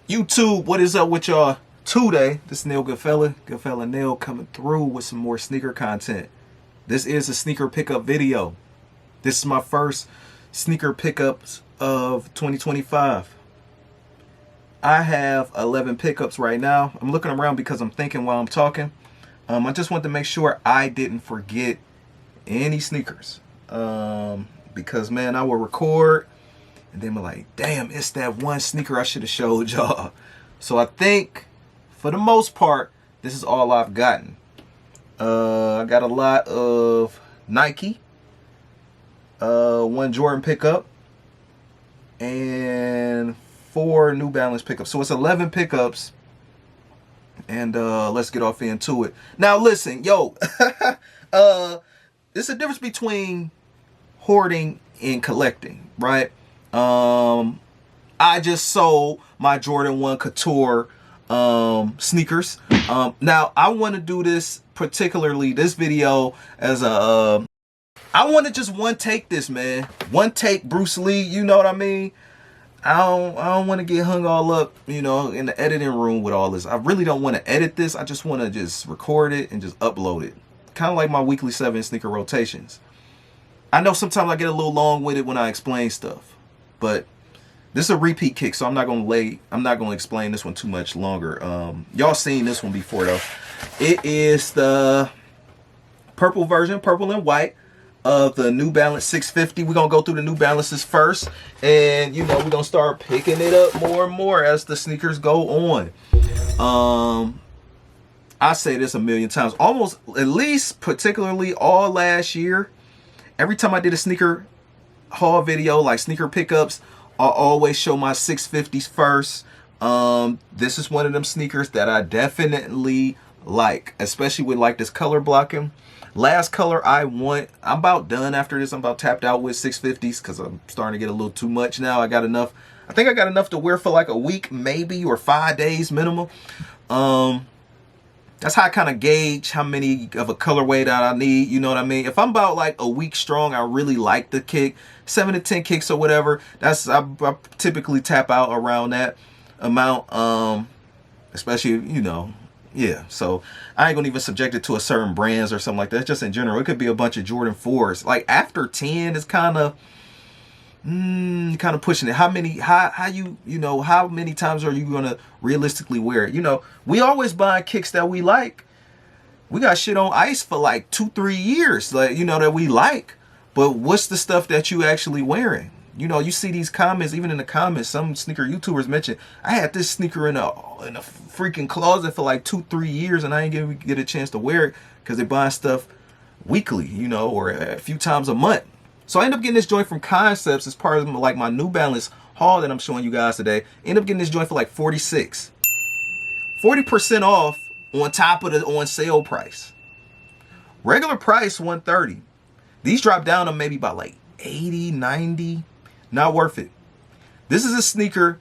YouTube, what is up with y'all today? This is Neil Goodfella Neil coming through with some more sneaker content. This is a sneaker pickup video. This is my first sneaker pickups of 2025. I have 11 pickups right now. I'm looking around because I'm thinking while I'm talking. I just want to make sure I didn't forget any sneakers. Because man, I will record and then we're like, damn, it's that one sneaker I should have showed y'all. So I think, for the most part, this is all I've gotten. I got a lot of Nike, one Jordan pickup, and 4 New Balance pickups. So it's 11 pickups, and let's get off into it. Now listen, yo, there's a difference between hoarding and collecting, right? I just sold my Jordan 1 Couture sneakers. Now I want to do this particularly this video as a I want to just one take this, man. One take Bruce Lee, you know what I mean? I don't want to get hung all up, you know, in the editing room with all this. I really don't want to edit this. I just want to just record it and just upload it. Kind of like my weekly 7 sneaker rotations. I know sometimes I get a little long with it when I explain stuff, but this is a repeat kick, so I'm not gonna explain this one too much longer. Y'all seen this one before though. It is the purple version, purple and white, of the New Balance 650. We're gonna go through the New Balances first, and you know, we're gonna start picking it up more and more as the sneakers go on. I say this a million times, almost at least particularly all last year. Every time I did a sneaker haul video, like sneaker pickups, I'll always show my 650s first. This is one of them sneakers that I definitely like, especially with like this color blocking. Last color I want, I'm about done after this. I'm about tapped out with 650s because I'm starting to get a little too much now. I got enough. I think I got enough to wear for like a week maybe, or 5 days minimum. That's how I kind of gauge how many of a colorway that I need, you know what I mean? If I'm about like a week strong, I really like the kick, 7 to 10 kicks or whatever. That's I typically tap out around that amount, especially, you know, yeah. So I ain't gonna even subject it to a certain brands or something like that. It's just in general, it could be a bunch of Jordan 4s. Like after 10 is kind of pushing it. How many how many times are you gonna realistically wear it? You know, we always buy kicks that we like. We got shit on ice for like 2-3 years, like, you know, that we like, but what's the stuff that you actually wearing? You know, you see these comments, even in the comments, some sneaker YouTubers mention, I had this sneaker in a freaking closet for like 2-3 years and I ain't gonna get a chance to wear it because they're buying stuff weekly, you know, or a few times a month. So I end up getting this joint from Concepts as part of like my New Balance haul that I'm showing you guys today. End up getting this joint for like 46. 40% off on top of the on sale price. Regular price 130. These drop down to maybe about like 80, 90. Not worth it. This is a sneaker,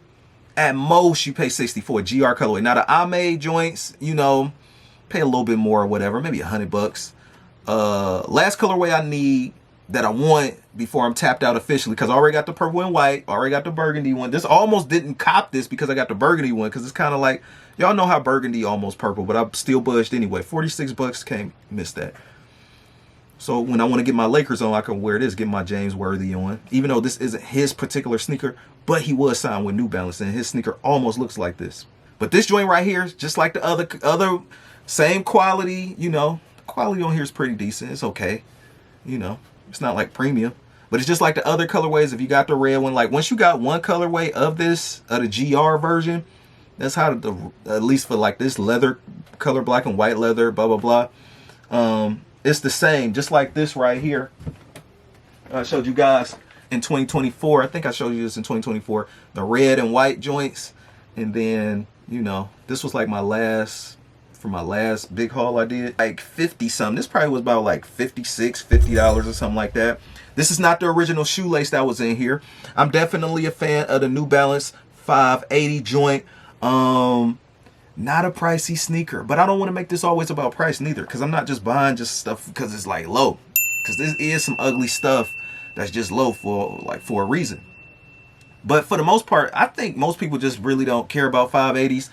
at most you pay 64, GR colorway. Now the Ame joints, you know, pay a little bit more or whatever, maybe $100. Last colorway I need, that I want before I'm tapped out officially, because I already got the purple and white, already got the burgundy one. This almost didn't cop this because I got the burgundy one, because it's kind of like, y'all know how burgundy almost purple, but I'm still budged anyway. 46 bucks, can't miss that. So when I want to get my Lakers on, I can wear this, get my James Worthy on, even though this isn't his particular sneaker, but he was signed with New Balance and his sneaker almost looks like this. But this joint right here, just like the other same quality, you know, the quality on here is pretty decent. It's okay, you know. It's not like premium, but it's just like the other colorways. If you got the red one, like once you got one colorway of this, of the GR version, that's how at least for like this leather color, black and white leather, blah, blah, blah. It's the same, just like this right here. I showed you guys in 2024. I think I showed you this in 2024, the red and white joints. And then, you know, this was like my last big haul I did, like 50 something. This probably was about like $50 or something like that. This is not the original shoelace that was in here. I'm definitely a fan of the New Balance 580 joint. Not a pricey sneaker, but I don't want to make this always about price neither, because I'm not just buying just stuff because it's like low, because this is some ugly stuff that's just low for a reason. But for the most part, I think most people just really don't care about 580s.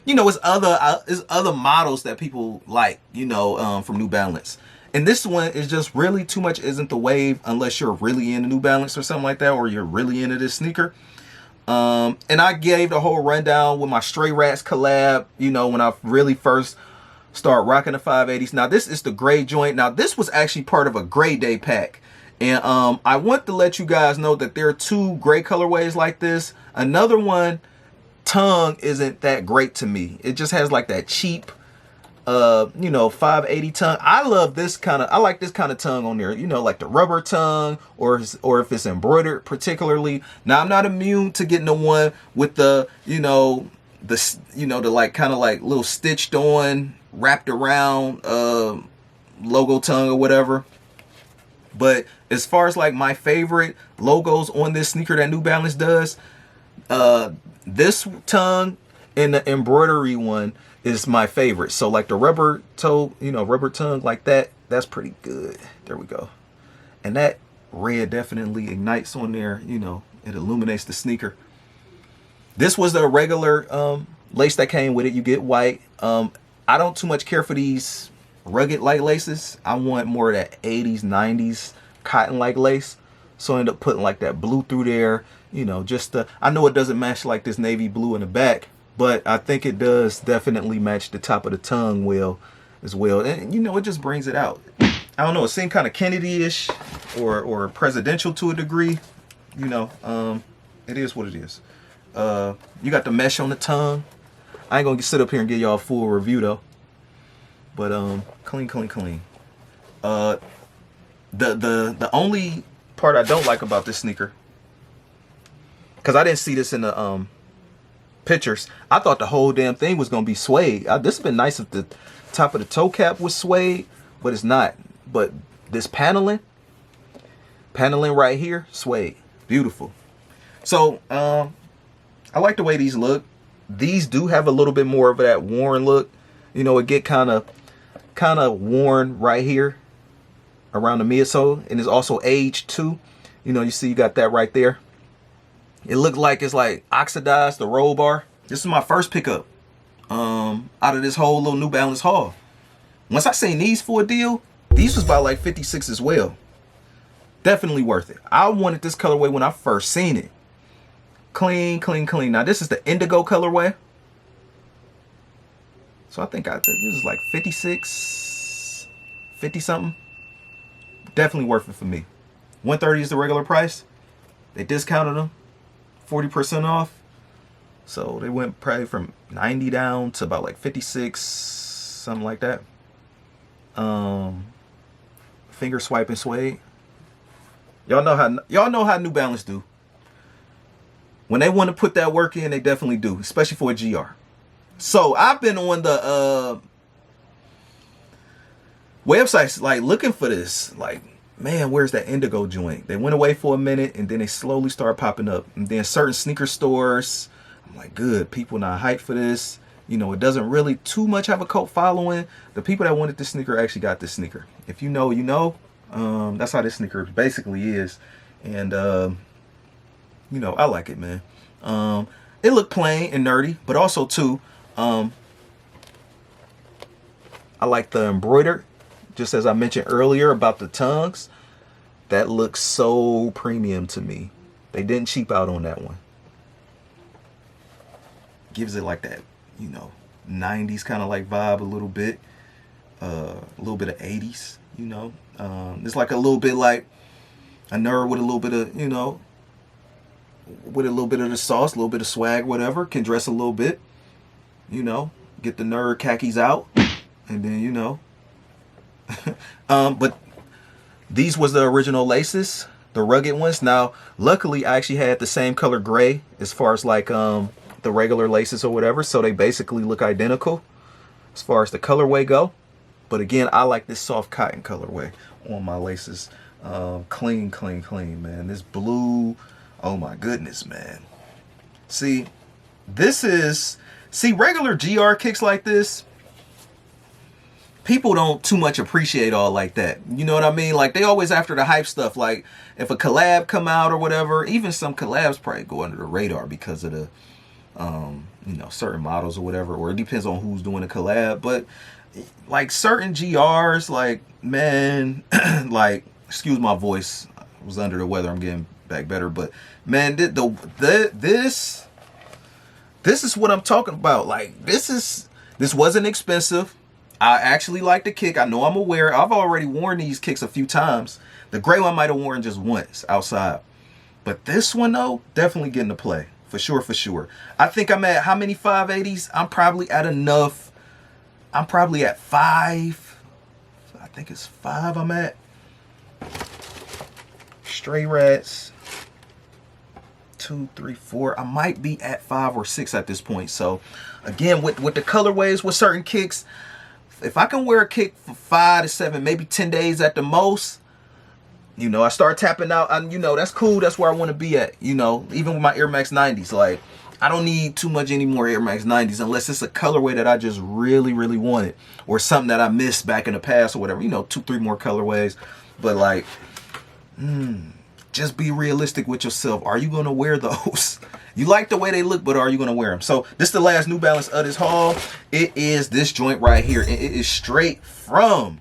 You know, it's other models that people like, you know, from New Balance. And this one is just really too much isn't the wave unless you're really into New Balance or something like that, or you're really into this sneaker. And I gave the whole rundown with my Stray Rats collab, you know, when I really first started rocking the 580s. Now, this is the gray joint. Now, this was actually part of a Gray Day pack. And I want to let you guys know that there are 2 gray colorways like this. Another one, tongue, isn't that great to me. It just has like that cheap, you know, 580 tongue. I like this kind of tongue on there, you know, like the rubber tongue, or if it's embroidered particularly. Now, I'm not immune to getting the one with the, you know, the like kind of like little stitched on, wrapped around logo tongue or whatever. But as far as like my favorite logos on this sneaker that New Balance does, this tongue and the embroidery one is my favorite. So like the rubber toe, you know, rubber tongue like that, that's pretty good. There we go. And that red definitely ignites on there, you know, it illuminates the sneaker. This was the regular lace that came with it. You get white. I don't too much care for these rugged light laces. I want more of that 80s, 90s cotton like lace. So I end up putting like that blue through there, you know, just I know it doesn't match like this navy blue in the back, but I think it does definitely match the top of the tongue well as well. And you know, it just brings it out. I don't know, it seemed kind of Kennedy-ish or presidential to a degree. You know, it is what it is. You got the mesh on the tongue. I ain't gonna sit up here and give y'all a full review though. But clean. The only part I don't like about this sneaker, because I didn't see this in the pictures. I thought the whole damn thing was gonna be suede. This would been nice if the top of the toe cap was suede, but it's not. But this paneling right here, suede, beautiful. So I like the way these look. These do have a little bit more of that worn look. You know, it get kind of worn right here around the midsole, and it's also aged too. You know, you see you got that right there. It looked like it's like oxidized, the roll bar. This is my first pickup out of this whole little New Balance haul. Once I seen these for a deal, these was about like 56 as well. Definitely worth it. I wanted this colorway when I first seen it. Clean. Now this is the indigo colorway. So I think this is like 56, 50 something. Definitely worth it for me. 130 is the regular price. They discounted them, 40% off. So they went probably from 90 down to about like 56, something like that. Finger swiping suede. Y'all know how New Balance do. When they want to put that work in, they definitely do, especially for a GR. So I've been on the websites like looking for this. Like, man, where's that indigo joint? They went away for a minute and then they slowly start popping up. And then certain sneaker stores, I'm like, good, people not hyped for this. You know, it doesn't really too much have a cult following. The people that wanted this sneaker actually got this sneaker. If you know, you know. That's how this sneaker basically is. And you know, I like it, man. It looked plain and nerdy, but also too, I like the embroidered, just as I mentioned earlier about the tongues. That looks so premium to me. They didn't cheap out on that one. Gives it like that, you know, 90s kind of like vibe a little bit. A little bit of 80s, you know. It's like a little bit like a nerd with a little bit of, you know, with a little bit of the sauce, a little bit of swag, whatever. Can dress a little bit, you know, get the nerd khakis out, and then, you know. But these was the original laces, the rugged ones. Now, luckily, I actually had the same color gray as far as like the regular laces or whatever, so they basically look identical as far as the colorway go. But again, I like this soft cotton colorway on my laces. Clean, man. This blue, oh my goodness, man. See, regular GR kicks like this, people don't too much appreciate all like that. You know what I mean? Like they always after the hype stuff. Like if a collab come out or whatever, even some collabs probably go under the radar because of the you know, certain models or whatever, or it depends on who's doing the collab. But like certain GRs, like man, like excuse my voice, I was under the weather. I'm getting back better, but man, this is what I'm talking about. Like this wasn't expensive. I actually like the kick. I know I'm aware. I've already worn these kicks a few times. The gray one might have worn just once outside, but this one though, definitely getting to play. For sure, for sure. I think I'm at how many 580s? I'm probably at enough. I'm probably at 5. I think it's 5 I'm at. Stray Rats. 2, 3, 4. I might be at 5 or 6 at this point. So, again, with the colorways, with certain kicks, if I can wear a kick for 5 to 7, maybe 10 days at the most, you know, I start tapping out. You know, that's cool. That's where I want to be at. You know, even with my Air Max 90s. Like, I don't need too much anymore Air Max 90s unless it's a colorway that I just really, really wanted. Or something that I missed back in the past or whatever. You know, 2, 3 more colorways. But, like, just be realistic with yourself. Are you going to wear those? You like the way they look, but are you going to wear them? So, this is the last New Balance of this haul. It is this joint right here. And it is straight from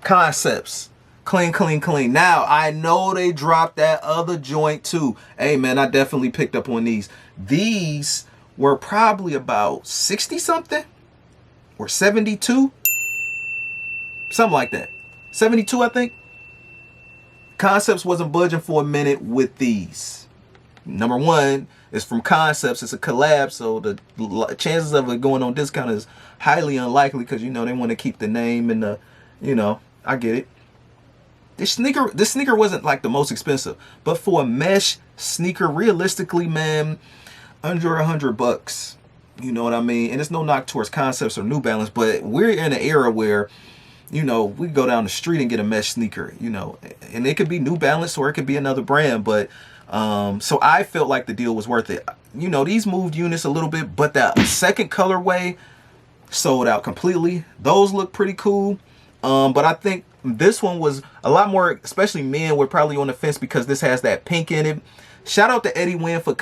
Concepts. Clean, clean, clean. Now, I know they dropped that other joint too. Hey, man, I definitely picked up on these. These were probably about 60 something or 72. Something like that. 72, I think. Concepts wasn't budging for a minute with these. Number one, it's from Concepts. It's a collab, so the chances of it going on discount is highly unlikely because, you know, they want to keep the name and the, you know, I get it. This sneaker wasn't like the most expensive, but for a mesh sneaker, realistically, man, under $100. You know what I mean? And it's no knock towards Concepts or New Balance, but we're in an era where, you know, we go down the street and get a mesh sneaker, you know, and it could be New Balance or it could be another brand, but so I felt like the deal was worth it. You know, these moved units a little bit, but that second colorway sold out completely. Those look pretty cool. But I think this one was a lot more, especially men were probably on the fence because this has that pink in it. Shout out to Eddie Wynn for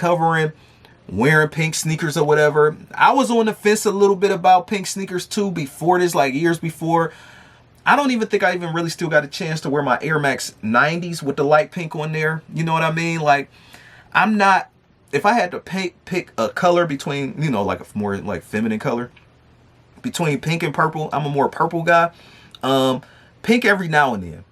wearing pink sneakers or whatever. I was on the fence a little bit about pink sneakers too before this, like years before. I don't even think I even really still got a chance to wear my Air Max 90s with the light pink on there. You know what I mean? Like, I'm not, if I had to pick a color between, you know, like a more like feminine color between pink and purple, I'm a more purple guy. Pink every now and then.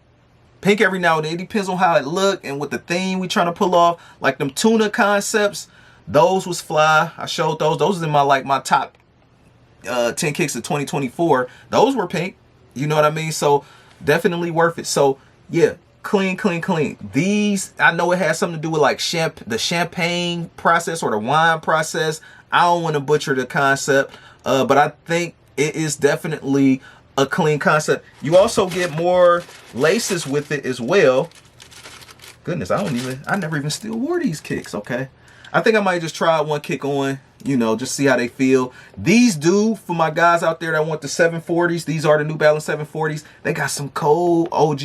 Pink every now and then. It depends on how it look and what the theme we trying to pull off. Like them tuna Concepts, those was fly. I showed those. Those was in my top 10 kicks of 2024. Those were pink. You know what I mean? So definitely worth it. So yeah, clean, clean, clean. These, I know it has something to do with like the champagne process or the wine process. I don't want to butcher the concept, but I think it is definitely a clean concept. You also get more laces with it as well. Goodness, I never even still wore these kicks. Okay. I think I might just try one kick on, you know, just see how they feel. These do, for my guys out there that want the 740s, these are the New Balance 740s. They got some cold OG,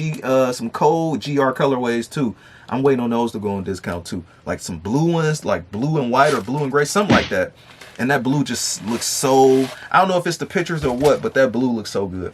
some cold GR colorways too. I'm waiting on those to go on discount too. Like some blue ones, like blue and white or blue and gray, something like that. And that blue just looks so, I don't know if it's the pictures or what, but that blue looks so good.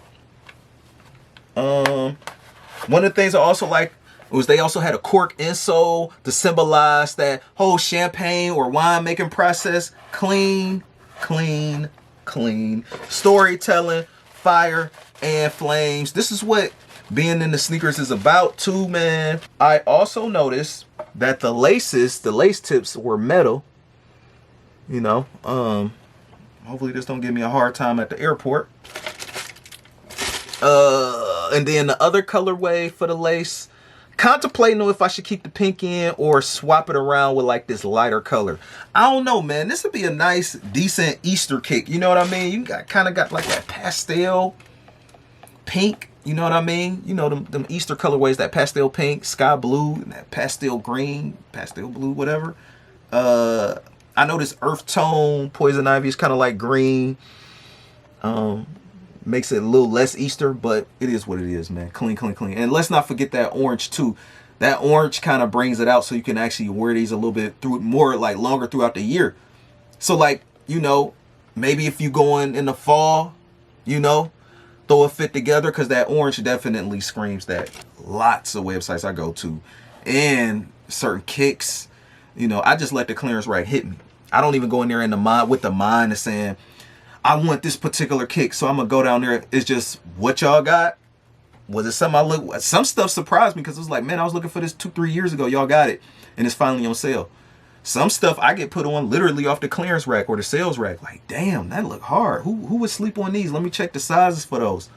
One of the things I also like was they also had a cork insole to symbolize that whole champagne or wine making process. Clean, clean, clean. Storytelling, fire, and flames. This is what being in the sneakers is about too, man. I also noticed that the laces, the lace tips were metal. You know, hopefully this don't give me a hard time at the airport. And then the other colorway for the lace, contemplating if I should keep the pink in or swap it around with like this lighter color. I don't know, man. This would be a nice, decent Easter kick. You know what I mean? You kind of got like that pastel pink. You know what I mean? You know, them Easter colorways, that pastel pink, sky blue, and that pastel green, pastel blue, whatever. I know this earth tone Poison Ivy is kind of like green. Makes it a little less Easter, but it is what it is, man. Clean, clean, clean. And let's not forget that orange too. That orange kind of brings it out so you can actually wear these a little bit through more like longer throughout the year. So like, you know, maybe if you going in the fall, you know, throw a fit together, because that orange definitely screams that. Lots of websites I go to and certain kicks, you know, I just let the clearance rack hit me. I don't even go in there in the mind with the mind of saying, I want this particular kick, so I'm gonna go down there. It's just what y'all got. Was it something I look? Some stuff surprised me because it was like, man, I was looking for this 2-3 years ago. Y'all got it, and it's finally on sale. Some stuff I get put on literally off the clearance rack or the sales rack. Like, damn, that look hard. Who would sleep on these? Let me check the sizes for those.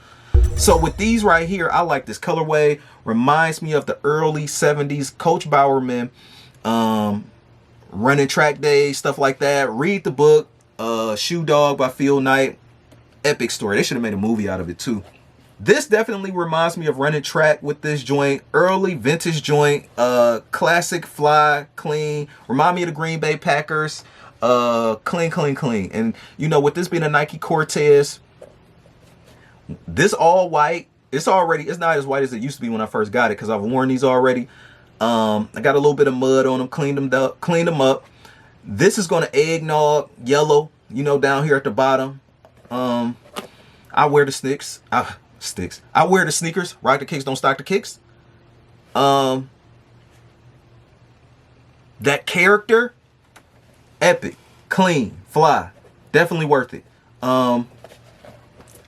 So with these right here, I like this colorway. Reminds me of the early 70s Coach Bowerman, running track days, stuff like that. Read the book. Shoe Dog by Phil Knight. Epic story. They should have made a movie out of it too. This definitely reminds me of running track with this joint. Early vintage joint. Classic, fly, clean. Remind me of the Green Bay Packers. Clean, clean, clean. And you know, with this being a Nike Cortez, this all white. It's not as white as it used to be when I first got it, because I've worn these already. I got a little bit of mud on them. Cleaned them up. This is going to eggnog yellow, you know, down here at the bottom. I wear the sticks. I wear the sneakers. Rock the kicks, don't stock the kicks. That character, epic, clean, fly, definitely worth it.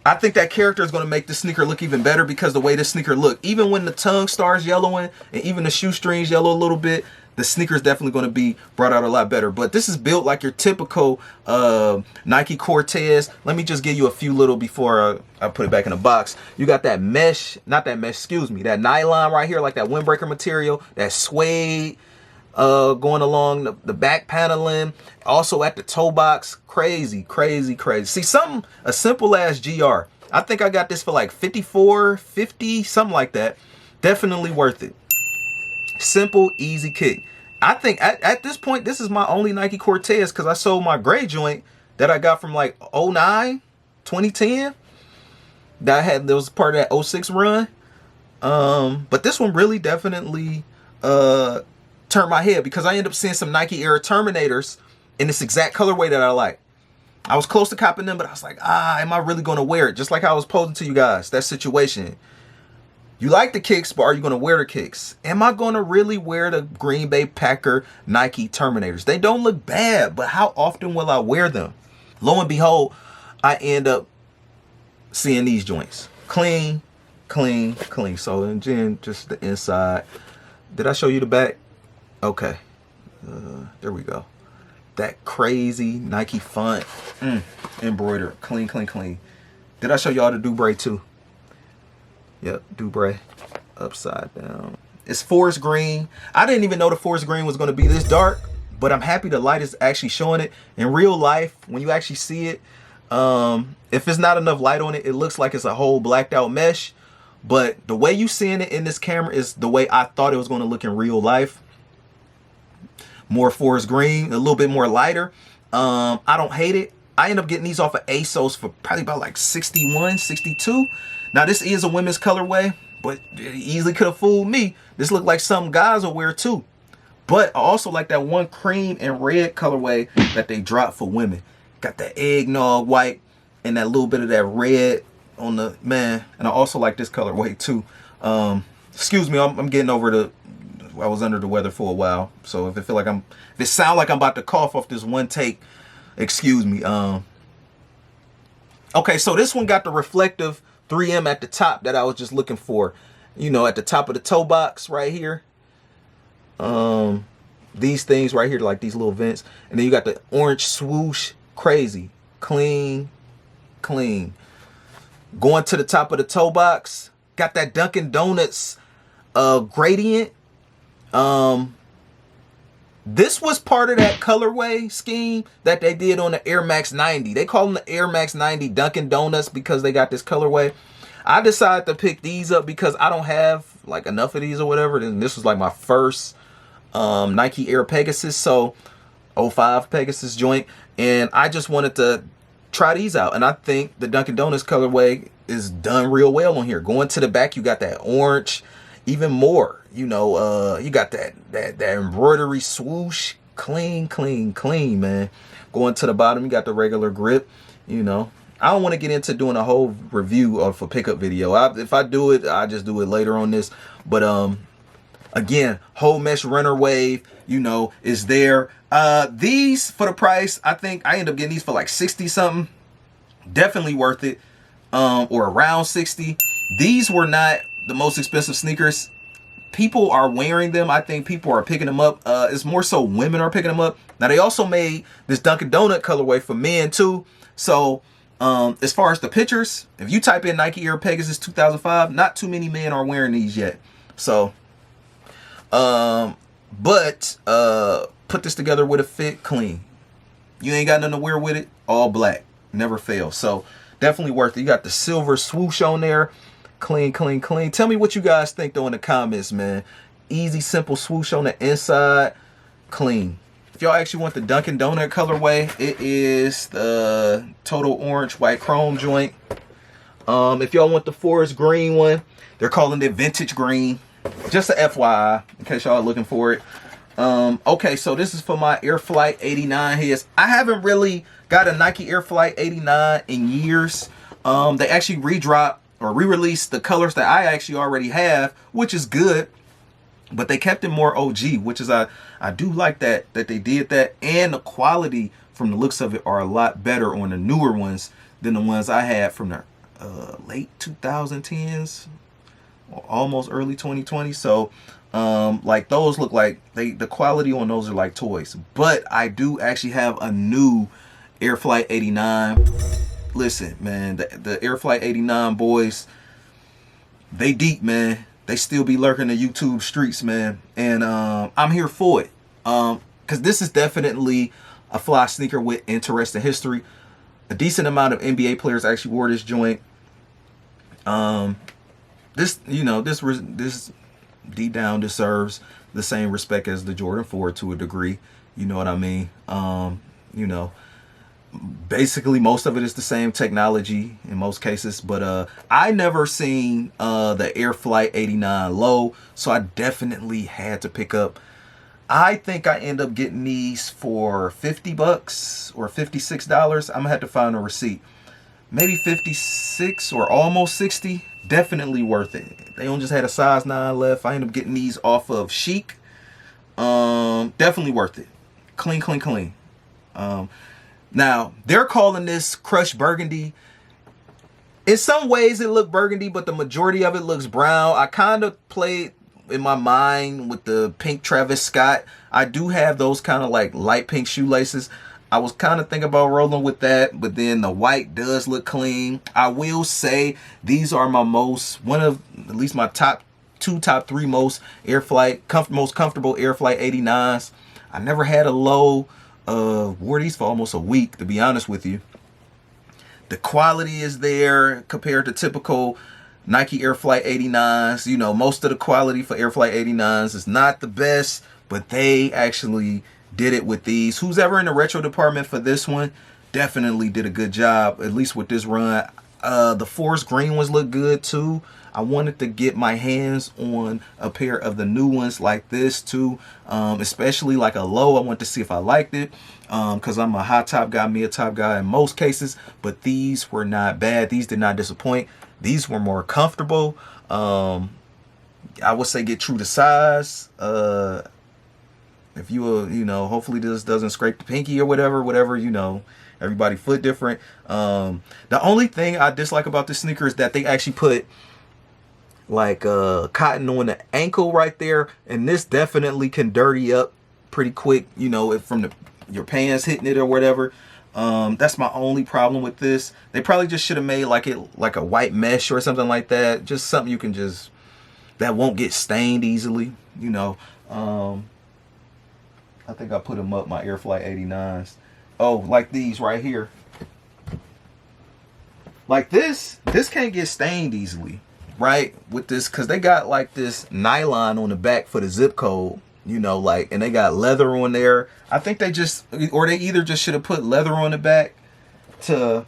I think that character is going to make the sneaker look even better, because the way the sneaker look, even when the tongue starts yellowing and even the shoestrings yellow a little bit, the sneaker is definitely going to be brought out a lot better. But this is built like your typical Nike Cortez. Let me just give you a few little before I put it back in the box. You got that mesh, not that mesh, excuse me, that nylon right here, like that windbreaker material, that suede going along the back paneling. Also at the toe box, crazy, crazy, crazy. See, something, a simple as GR. I think I got this for like $54.50, something like that. Definitely worth it. Simple, easy kick. I think at this point, this is my only Nike Cortez, because I sold my gray joint that I got from like 09, 2010. That was part of that 06 run. But this one really definitely turned my head, because I ended up seeing some Nike Air Terminators in this exact colorway that I like. I was close to copping them, but I was like, am I really going to wear it? Just like I was posing to you guys, that situation. You like the kicks, but are you going to wear the kicks? Am I going to really wear the Green Bay Packer Nike Terminators? They don't look bad, but how often will I wear them? Lo and behold, I end up seeing these joints. Clean, clean, clean. So, and then just the inside. Did I show you the back? Okay. There we go. That crazy Nike font. Embroidered. Clean, clean, clean. Did I show y'all the Dubray too? Yep, Dubray. Upside down. It's forest green. I didn't even know the forest green was going to be this dark, but I'm happy the light is actually showing it. In real life, when you actually see it, if it's not enough light on it, it looks like it's a whole blacked out mesh. But the way you seeing it in this camera is the way I thought it was going to look in real life. More forest green, a little bit more lighter. I don't hate it. I end up getting these off of ASOS for probably about like 61, 62. Now this is a women's colorway, but it easily could have fooled me. This looked like some guys will wear too. But I also like that one cream and red colorway that they dropped for women. Got that eggnog white and that little bit of that red on the, man. And I also like this colorway too. Excuse me, I'm getting over I was under the weather for a while. So if it sound like I'm about to cough off this one take, excuse me. Okay, so this one got the reflective 3M at the top that I was just looking for. You know, at the top of the toe box right here. These things right here, like these little vents. And then you got the orange swoosh. Crazy. Clean. Clean. Going to the top of the toe box. Got that Dunkin' Donuts gradient. This was part of that colorway scheme that they did on the Air Max 90. They call them the Air Max 90 Dunkin' Donuts because they got this colorway. I decided to pick these up because I don't have like enough of these or whatever. And this was like my first Nike Air Pegasus. So 05 Pegasus joint. And I just wanted to try these out. And I think the Dunkin' Donuts colorway is done real well on here. Going to the back, you got that orange, even more. You know, you got that embroidery swoosh, clean, man. Going to the bottom, you got the regular grip. You know, I don't want to get into doing a whole review of a pickup video. If I do it, I just do it later on this. But again, whole mesh runner wave, you know, is there. These for the price, I think I end up getting these for like 60 something. Definitely worth it. Or around 60. These were not the most expensive sneakers. People are wearing them. I think people are picking them up. It's more so women are picking them up. Now they also made this Dunkin' Donut colorway for men too. So as far as the pictures, if you type in Nike Air Pegasus 2005, not too many men are wearing these yet. So but put this together with a fit, clean. You ain't got nothing to wear with it, all black, never fail. So definitely worth it. You got the silver swoosh on there. Clean. Tell me what you guys think though in the comments, man. Easy, simple swoosh on the inside, clean. If y'all actually want the Dunkin' Donut colorway, it is the total orange white chrome joint. If y'all want the forest green one, they're calling it vintage green. Just a FYI, in case y'all are looking for it. Okay, so this is for my Air Flight 89 heads. I haven't really got a Nike Air Flight 89 in years. They actually redropped or re-released the colors that I actually already have, which is good. But they kept it more OG, which is I do like that they did that. And the quality from the looks of it are a lot better on the newer ones than the ones I had from the late 2010s or almost early 2020. So like those look like the quality on those are like toys. But I do actually have a new Air Flight 89. Listen, man, the Air Flight 89 boys, they deep, man. They still be lurking the YouTube streets, man. And I'm here for it. Because this is definitely a fly sneaker with interesting history. A decent amount of NBA players actually wore this joint. This, you know, this deep down deserves the same respect as the Jordan 4 to a degree. You know what I mean? You know, basically most of it is the same technology in most cases, but I never seen the Air Flight 89 low, so I definitely had to pick up. I think I end up getting these for 50 bucks or $56. I'm gonna have to find a receipt. Maybe 56 or almost 60. Definitely worth it. They only just had a size 9 left. I ended up getting these off of Chic. Definitely worth it. Clean. Now, they're calling this crushed burgundy. In some ways, it looked burgundy, but the majority of it looks brown. I kind of played in my mind with the pink Travis Scott. I do have those kind of like light pink shoelaces. I was kind of thinking about rolling with that, but then the white does look clean. I will say these are my one of at least my top 3 most most comfortable Air Flight 89s. I never had a low. Wore these for almost a week, to be honest with you. The quality is there compared to typical Nike Air Flight 89s. You know, most of the quality for Air Flight 89s is not the best, but they actually did it with these. Who's ever in the retro department for this one definitely did a good job, at least with this run. The forest green ones look good too. I wanted to get my hands on a pair of the new ones like this too, especially like a low. I want to see if I liked it, because I'm a high top guy, mid top guy in most cases, but these were not bad. These did not disappoint. These were more comfortable. I would say get true to size. If you you know, hopefully this doesn't scrape the pinky or whatever, you know, everybody foot different. The only thing I dislike about this sneaker is that they actually put like cotton on the ankle right there, and this definitely can dirty up pretty quick, you know, if from your pants hitting it or whatever. That's my only problem with this. They probably just should have made like a white mesh or something like that, just something you can just that won't get stained easily, you know. I think I put them up, my Air Flight 89s. Oh, like these right here. Like this can't get stained easily, right? With this, because they got like this nylon on the back for the zip code, you know, like, and they got leather on there. I think they either just should have put leather on the back to,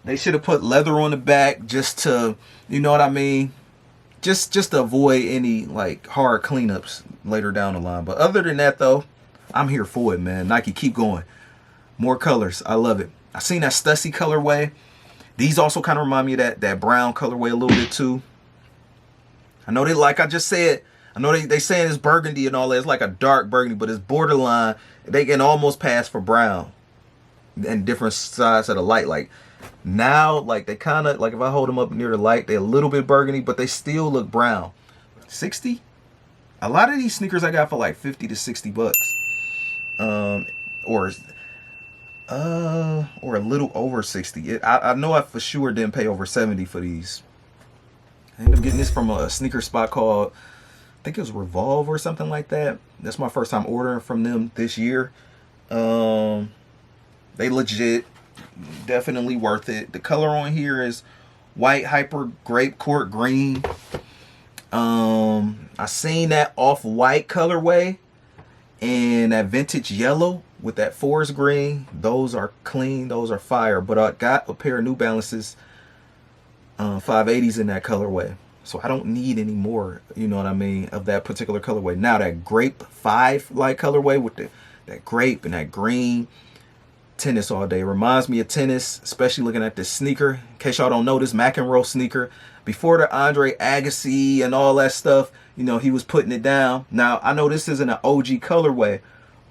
they should have put leather on the back just to, you know what I mean? Just to avoid any like hard cleanups later down the line. But other than that though, I'm here for it, man. Nike, keep going. More colors. I love it. I seen that Stussy colorway. These also kind of remind me of that brown colorway a little bit too. I know they, like I just said, I know they saying it's burgundy and all that. It's like a dark burgundy, but it's borderline. They can almost pass for brown and different sides of the light. Like now, like they kind of, like if I hold them up near the light, they're a little bit burgundy, but they still look brown. 60? A lot of these sneakers I got for like 50 to 60 bucks. Or a little over 60. I know I for sure didn't pay over 70 for these. I ended up getting this from a sneaker spot called, I think it was Revolve or something like that. That's my first time ordering from them this year. They legit, definitely worth it. The color on here is white hyper grape court green. I seen that off-white colorway and that vintage yellow with that forest green. Those are clean, those are fire. But I got a pair of New Balances 580s in that colorway, so I don't need any more, you know what I mean, of that particular colorway. Now that grape 5 like colorway with that grape and that green, tennis all day. Reminds me of tennis, especially looking at this sneaker. In case y'all don't know, this McEnroe sneaker, before the Andre Agassi and all that stuff, you know, he was putting it down. Now I know this isn't an OG colorway,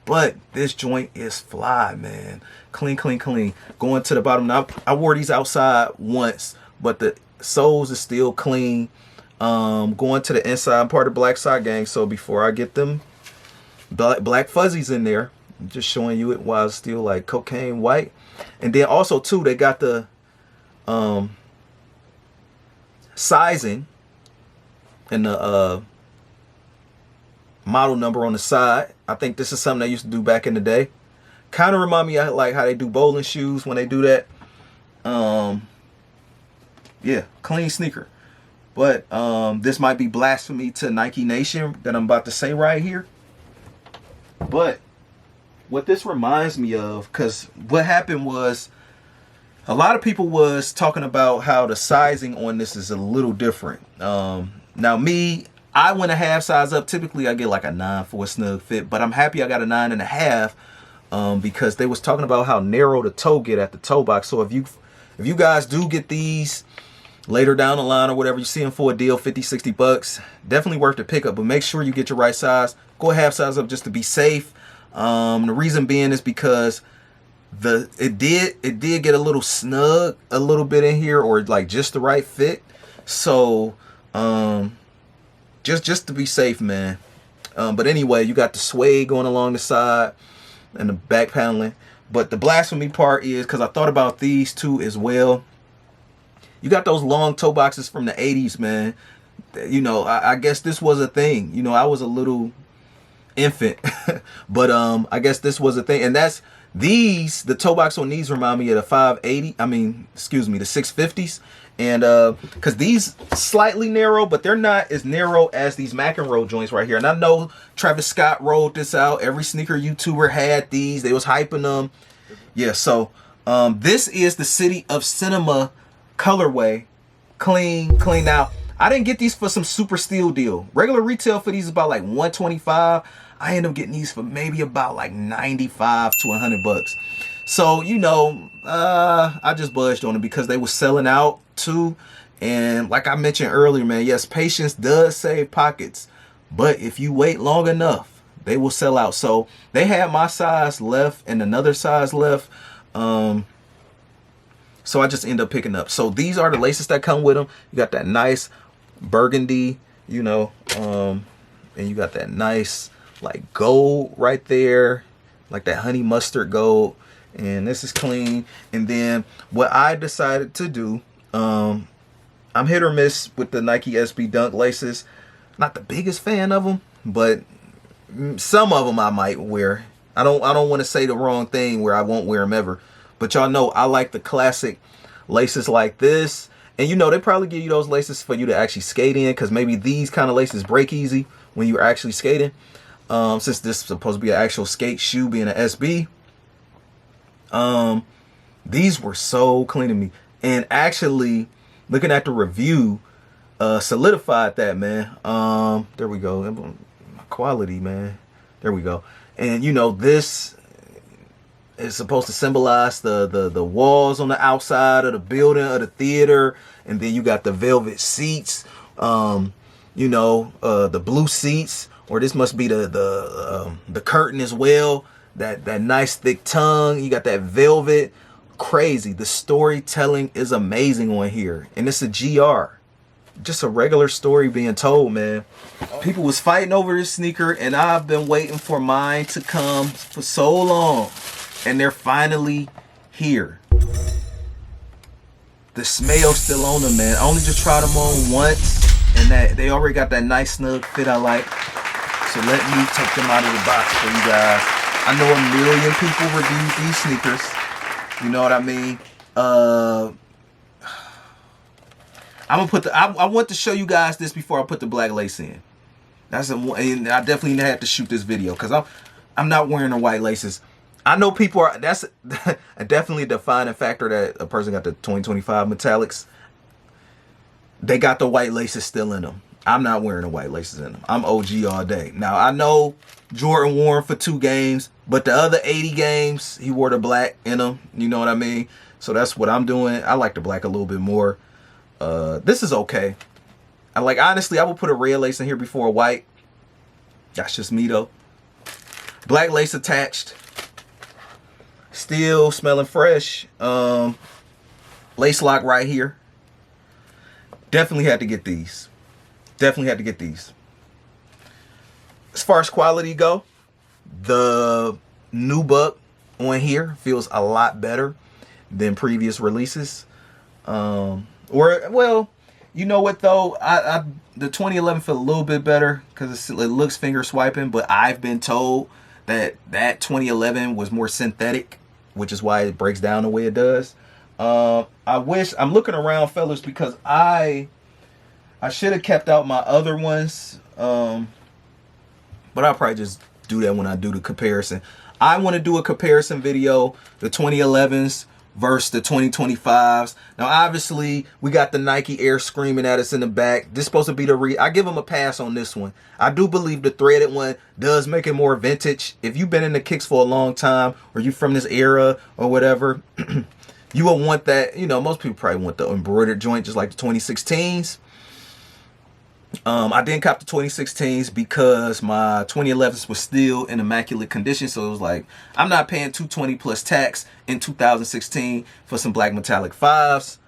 but this joint is fly, man. Clean, clean, clean. Going to the bottom. Now I wore these outside once, but the soles is still clean. Going to the inside, I'm part of Black Sock Gang, so before I get them black fuzzies in there, I'm just showing you it while it's still like cocaine white. And then also too, they got the sizing and the model number on the side. I think this is something they used to do back in the day. Kind of remind me of like how they do bowling shoes when they do that. Yeah, clean sneaker. But this might be blasphemy to Nike Nation that I'm about to say right here. But what this reminds me of, because what happened was a lot of people was talking about how the sizing on this is a little different. Now me, I went a half size up. Typically I get like a 9 for a snug fit, but I'm happy I got a 9.5 because they was talking about how narrow the toe get at the toe box. So if you guys do get these later down the line or whatever, you see them for a deal, 50, 60 bucks, definitely worth the pickup, but make sure you get your right size. Go a half size up just to be safe. The reason being is because it did get a little snug a little bit in here, or like just the right fit. So just to be safe, man. But anyway, you got the suede going along the side and the back paneling. But the blasphemy part is, because I thought about these two as well, you got those long toe boxes from the 80s, man. You know, I guess this was a thing. You know, I was a little infant, but I guess this was a thing. And that's the toe box on these remind me of the 580. I mean, excuse me, the 650s. And because these slightly narrow, but they're not as narrow as these McEnroe joints right here. And I know Travis Scott rolled this out. Every sneaker YouTuber had these. They was hyping them. Yeah, so this is the City of Cinema colorway. Clean. Now, I didn't get these for some super steal deal. Regular retail for these is about like $125. I ended up getting these for maybe about like 95 to 100 bucks. So, you know, I just budged on it because they were selling out too. And like I mentioned earlier, man, yes, patience does save pockets. But if you wait long enough, they will sell out. So they had my size left and another size left. So I just end up picking up. So these are the laces that come with them. You got that nice burgundy, you know, and you got that nice like gold right there, like that honey mustard gold. And this is clean. And then what I decided to do, I'm hit or miss with the Nike SB Dunk laces. Not the biggest fan of them, but some of them I might wear. I don't want to say the wrong thing where I won't wear them ever. But y'all know I like the classic laces like this. And you know, they probably give you those laces for you to actually skate in, because maybe these kind of laces break easy when you're actually skating. Since this is supposed to be an actual skate shoe being an SB. These were so clean to me. And actually, looking at the review, solidified that, man. There we go. Quality, man. There we go. And you know, this is supposed to symbolize the walls on the outside of the building, of the theater, and then you got the velvet seats. You know, the blue seats, or this must be the curtain as well. That nice thick tongue. You got that velvet. Crazy. The storytelling is amazing on here, and it's a GR. Just a regular story being told, man. People was fighting over this sneaker, and I've been waiting for mine to come for so long, and they're finally here. The smell's still on them, man. I only just tried them on once, and that they already got that nice snug fit I like. So let me take them out of the box for you guys. I know a million people reviewed these sneakers. You know what I mean? I'm gonna put I want to show you guys this before I put the black lace in. And I definitely had to shoot this video because I'm not wearing the white laces. I know people are. That's definitely a defining factor that a person got the 2025 metallics. They got the white laces still in them. I'm not wearing the white laces in them. I'm OG all day. Now I know Jordan wore them for 2 games, but the other 80 games he wore the black in them. You know what I mean? So that's what I'm doing. I like the black a little bit more. This is okay. Honestly, I would put a red lace in here before a white. That's just me though. Black lace attached. Still smelling fresh. Lace lock right here. Definitely had to get these. Definitely had to get these. As far as quality go, the nubuck on here feels a lot better than previous releases. Well, you know what though? The 2011 feel a little bit better because it looks finger swiping, but I've been told that 2011 was more synthetic, which is why it breaks down the way it does. I'm looking around, fellas, because I should have kept out my other ones, but I'll probably just do that when I do the comparison. I want to do a comparison video, the 2011s versus the 2025s. Now, obviously, we got the Nike Air screaming at us in the back. This is supposed to be I give them a pass on this one. I do believe the threaded one does make it more vintage. If you've been in the kicks for a long time, or you from this era or whatever, you will want that. You know, most people probably want the embroidered joint, just like the 2016s. I didn't cop the 2016s because my 2011s was still in immaculate condition. So it was like, I'm not paying $220 plus tax in 2016 for some black metallic 5s.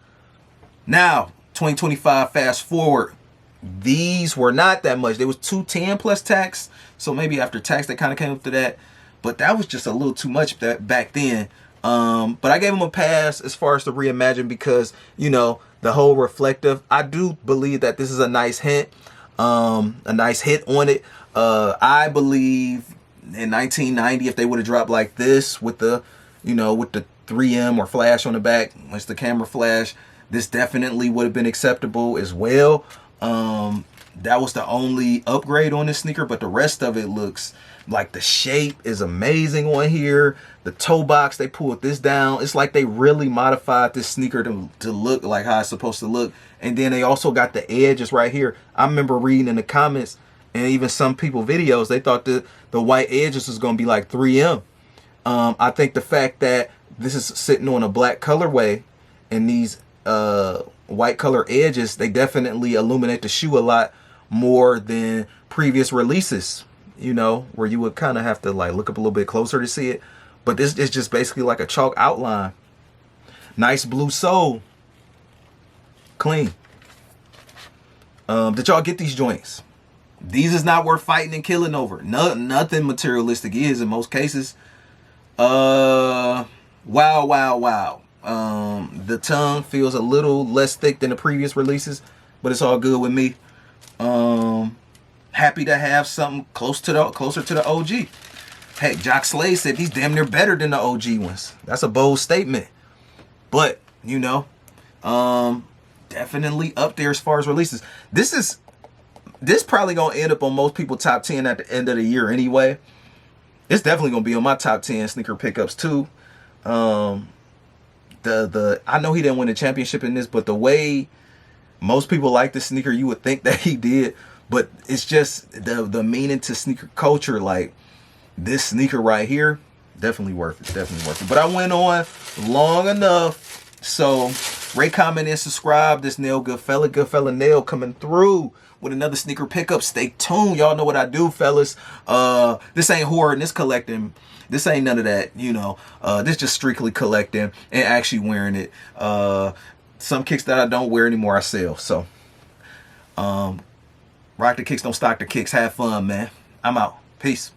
Now, 2025, fast forward, these were not that much. They was $210 plus tax. So maybe after tax, they kind of came up to that. But that was just a little too much back then. But I gave them a pass as far as the Reimagine because, you know, the whole reflective. I do believe that this is a nice hint, a nice hit on it. I believe in 1990, if they would have dropped like this with the, you know, with the 3M or flash on the back, it's the camera flash, this definitely would have been acceptable as well. That was the only upgrade on this sneaker, but the rest of it looks like the shape is amazing on here. The toe box, they pulled this down. It's like they really modified this sneaker to look like how it's supposed to look. And then they also got the edges right here. I remember reading in the comments and even some people videos, they thought the white edges was going to be like 3M. I think the fact that this is sitting on a black colorway and these white color edges, they definitely illuminate the shoe a lot more than previous releases, you know, where you would kind of have to like look up a little bit closer to see it. But this is just basically like a chalk outline. Nice blue sole. Clean. Did y'all get these joints? These is not worth fighting and killing over. Nothing materialistic is in most cases. Wow. The tongue feels a little less thick than the previous releases, but it's all good with me. Happy to have something closer to the OG. Heck, Jock Slade said these damn near better than the OG ones. That's a bold statement. But, you know, definitely up there as far as releases. This probably gonna end up on most people's top 10 at the end of the year anyway. It's definitely gonna be on my top 10 sneaker pickups too. The I know he didn't win the championship in this, but the way most people like the sneaker, you would think that he did. But it's just the meaning to sneaker culture. Like this sneaker right here, definitely worth it. Definitely worth it. But I went on long enough. So rate, comment, and subscribe. This Nail Goodfella Nail coming through with another sneaker pickup. Stay tuned. Y'all know what I do, fellas. This ain't hoarding, this collecting. This ain't none of that, you know. This just strictly collecting and actually wearing it. Some kicks that I don't wear anymore, I sell. So, rock the kicks, don't stock the kicks. Have fun, man. I'm out. Peace.